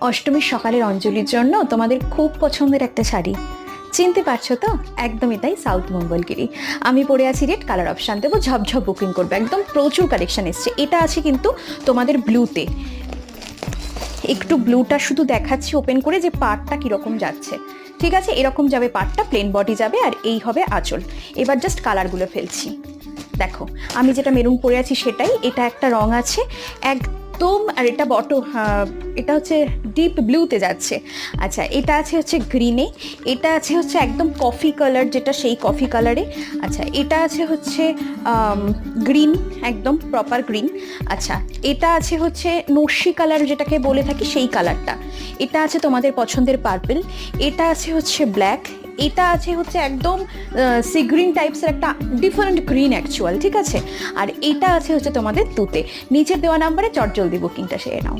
অষ্টমীর সকালের অঞ্জলির জন্য তোমাদের খুব পছন্দের একটা শাড়ি, চিনতে পারছো তো? একদমই তাই, সাউথ মঙ্গলগিরি। আমি পরে আছি রেড কালার অপশান, দেবো ঝপঝপ বুকিং করবে, একদম প্রচুর কালেকশন এসছে। এটা আছে কিন্তু তোমাদের ব্লুতে, একটু ব্লুটা শুধু দেখাচ্ছি ওপেন করে যে পাড়টা কীরকম যাচ্ছে। ঠিক আছে, এরকম যাবে পাড়টা, প্লেন বডি যাবে, আর এই হবে আঁচল। এবার জাস্ট কালারগুলো ফেলছি। দেখো আমি যেটা মেরুন পরে আছি সেটাই, এটা একটা রং আছে একদম, আর এটা এটা হচ্ছে ডিপ ব্লুতে যাচ্ছে। আচ্ছা, এটা আছে হচ্ছে গ্রিনে, এটা আছে হচ্ছে একদম কফি কালার, যেটা সেই কফি কালারে। আচ্ছা, এটা আছে হচ্ছে গ্রিন, একদম প্রপার গ্রিন। আচ্ছা, এটা আছে হচ্ছে নস্যি কালার, যেটাকে বলে থাকি সেই কালারটা। এটা আছে তোমাদের পছন্দের পার্পল, এটা আছে হচ্ছে ব্ল্যাক, এটা আছে হচ্ছে একদম সি গ্রিন টাইপসের একটা ডিফারেন্ট গ্রিন অ্যাকচুয়াল। ঠিক আছে, আর এটা আছে হচ্ছে তোমাদের তুতে। নিচের দেওয়া নাম্বারে চটজলদি বুকিংটা সেরে নাও।